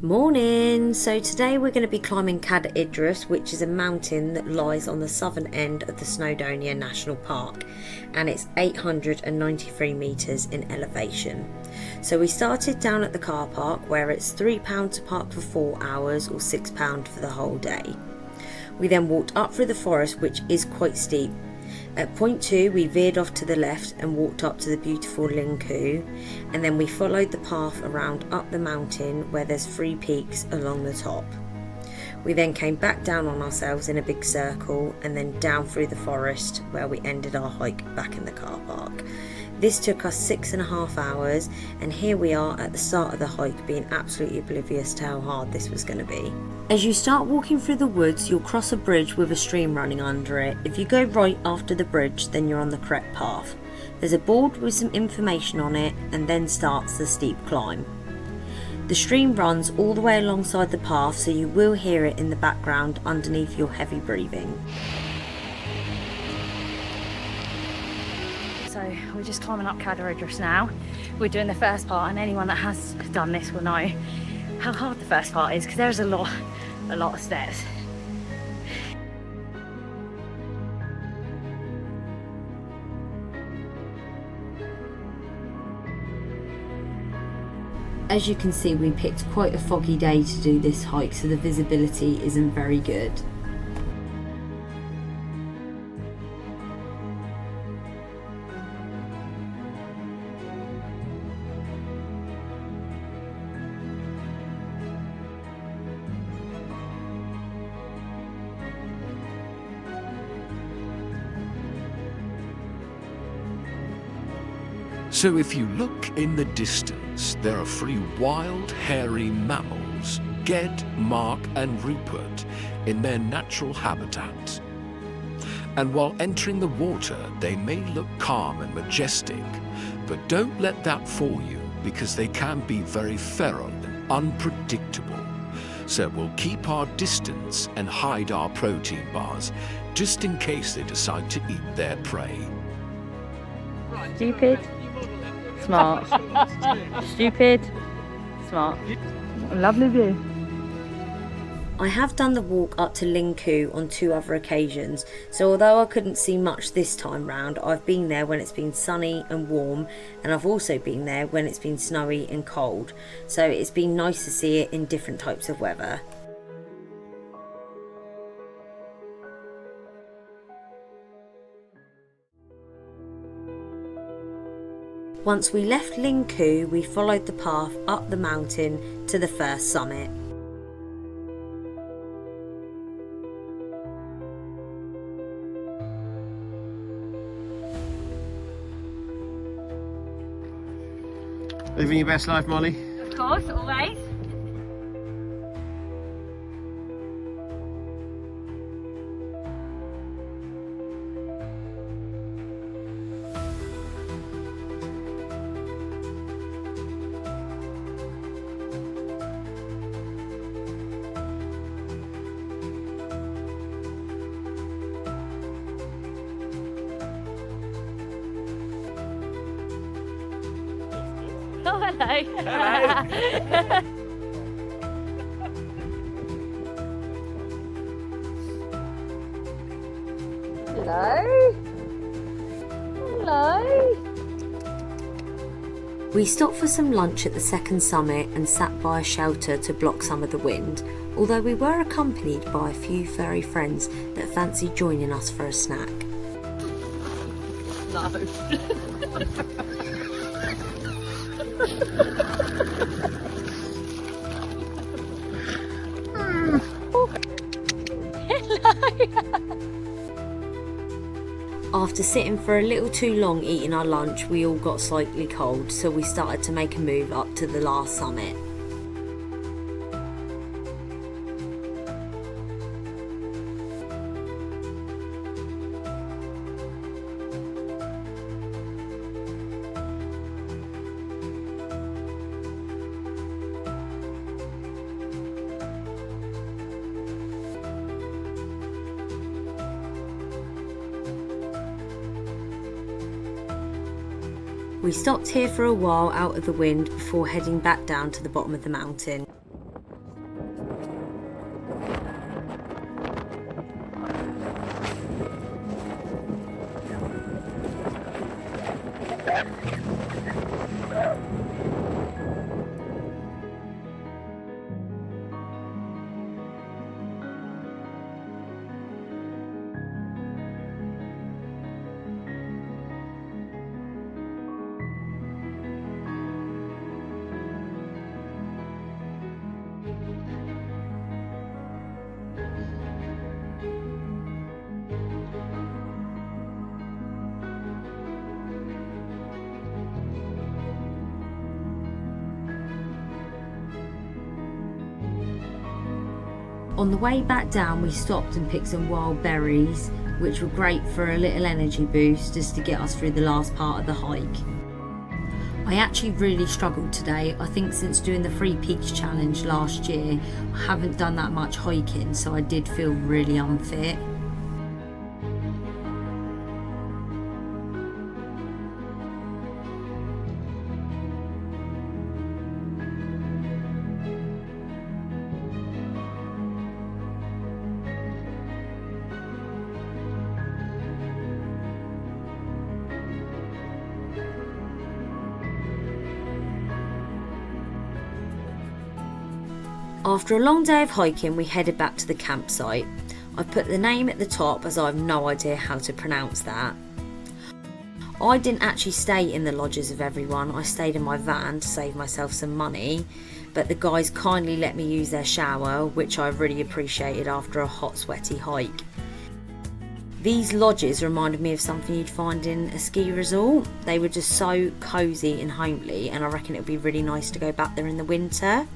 Morning! So today we're going to be climbing Cadair Idris, which is a mountain that lies on the southern end of the Snowdonia National Park, and it's 893 metres in elevation. So we started down at the car park where it's £3 to park for 4 hours or £6 for the whole day. We then walked up through the forest, which is quite steep. At point 2 we veered off to the left and walked up to the beautiful Llyn Cau, and then we followed the path around up the mountain where there's 3 peaks along the top. We then came back down on ourselves in a big circle and then down through the forest where we ended our hike back in the car park. This took us 6.5 hours, and here we are at the start of the hike, being absolutely oblivious to how hard this was going to be. As you start walking through the woods, you'll cross a bridge with a stream running under it. If you go right after the bridge, then you're on the correct path. There's a board with some information on it, and then starts the steep climb. The stream runs all the way alongside the path, so you will hear it in the background underneath your heavy breathing. So we're just climbing up Cadair Idris now. We're doing the first part, and anyone that has done this will know how hard the first part is, because there's a lot of steps. As you can see, we picked quite a foggy day to do this hike, so the visibility isn't very good. So if you look in the distance, there are 3 wild, hairy mammals, Ged, Mark and Rupert, in their natural habitat. And while entering the water, they may look calm and majestic, but don't let that fool you, because they can be very feral and unpredictable. So we'll keep our distance and hide our protein bars, just in case they decide to eat their prey. Stupid, smart. Stupid, smart. Lovely view. I have done the walk up to Llyn Cau on 2 other occasions, so although I couldn't see much this time round, I've been there when it's been sunny and warm, and I've also been there when it's been snowy and cold, so it's been nice to see it in different types of weather. Once we left Llyn Cau, we followed the path up the mountain to the first summit. Living your best life, Molly? Of course, always. Oh, hello. Hello. Hello. Hello. We stopped for some lunch at the second summit and sat by a shelter to block some of the wind, although we were accompanied by a few furry friends that fancied joining us for a snack. No. After sitting for a little too long eating our lunch, we all got slightly cold, so we started to make a move up to the last summit. We stopped here for a while out of the wind before heading back down to the bottom of the mountain. On the way back down we stopped and picked some wild berries, which were great for a little energy boost just to get us through the last part of the hike. I actually really struggled today. I think since doing the Free Peaks challenge last year, I haven't done that much hiking, so I did feel really unfit. After a long day of hiking, we headed back to the campsite. I've put the name at the top as I have no idea how to pronounce that. I didn't actually stay in the lodges of everyone, I stayed in my van to save myself some money, but the guys kindly let me use their shower, which I really appreciated after a hot sweaty hike. These lodges reminded me of something you'd find in a ski resort. They were just so cosy and homely, and I reckon it would be really nice to go back there in the winter.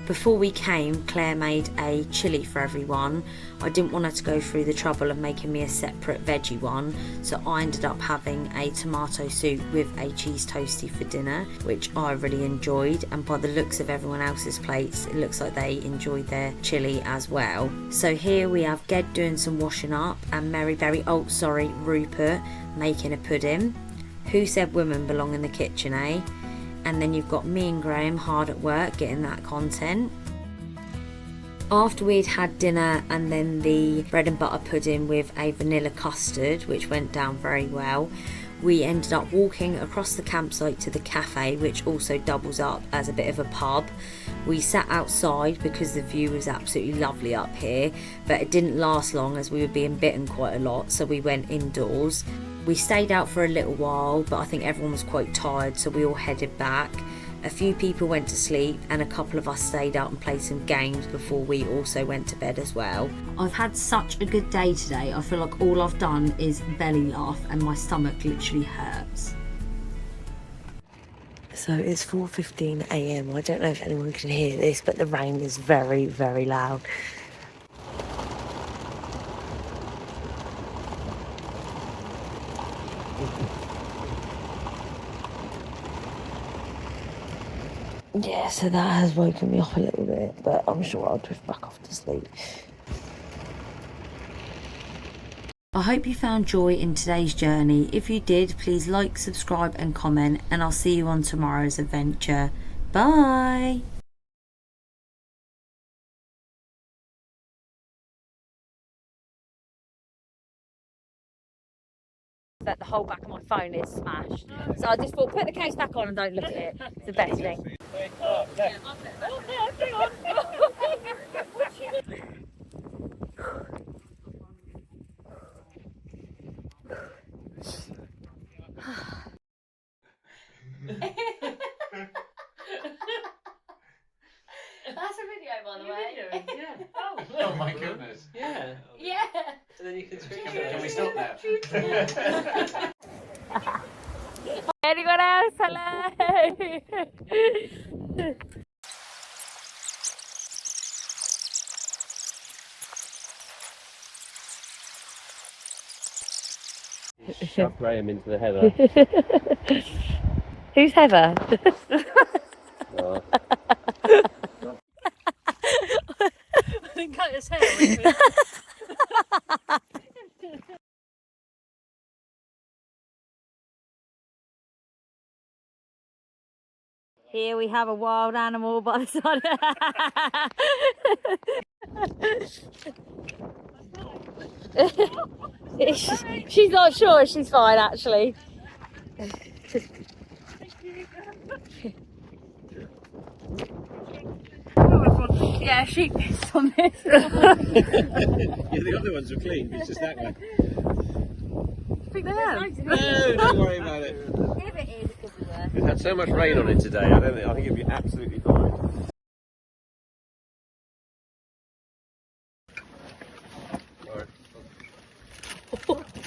Before we came, Claire made a chilli for everyone. I didn't want her to go through the trouble of making me a separate veggie one, so I ended up having a tomato soup with a cheese toastie for dinner, which I really enjoyed, and by the looks of everyone else's plates, it looks like they enjoyed their chilli as well. So here we have Ged doing some washing up, and Rupert making a pudding. Who said women belong in the kitchen, eh? And then you've got me and Graham hard at work getting that content. After we'd had dinner and then the bread and butter pudding with a vanilla custard, which went down very well, we ended up walking across the campsite to the cafe, which also doubles up as a bit of a pub. We sat outside because the view was absolutely lovely up here, but it didn't last long as we were being bitten quite a lot, so we went indoors. We stayed out for a little while, but I think everyone was quite tired, so we all headed back. A few people went to sleep and a couple of us stayed out and played some games before we also went to bed as well. I've had such a good day today. I feel like all I've done is belly laugh and my stomach literally hurts. So it's 4:15 AM. I don't know if anyone can hear this, but the rain is very, very loud. Yeah, so that has woken me up a little bit, but I'm sure I'll drift back off to sleep. I hope you found joy in today's journey. If you did, please like, subscribe and comment, and I'll see you on tomorrow's adventure. Bye! That the whole back of my phone is smashed. So I just thought, put the case back on and don't look at it. It's the best thing. That's a video, by the way. Yeah. Oh my goodness. Yeah. Yeah. And then you can switch. Can we stop now? Anyone else? Hello. Shove Graham into the heather. Who's Heather? Oh. I didn't cut his hair. Here we have a wild animal by the side. She's not sure she's fine actually. Yeah, she pissed on this. Yeah, the other ones are clean, it's just that one. I think they have. No, don't worry about it. If it is, it could be worse. We've had so much rain on it today, I think it'll be absolutely fine.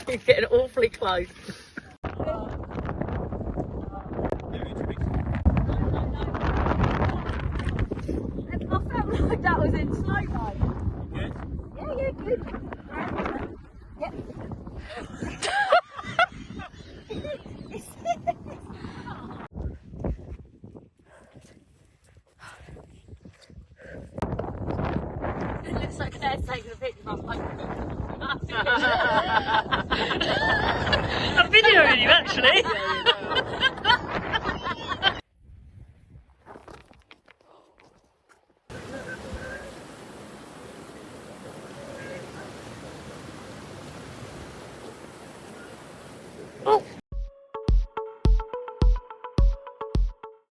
You're getting awfully close. I felt like that was in slow-mo. Good? Yeah, good. Yep. It looks like Claire's taking a picture of my I'm videoing you actually.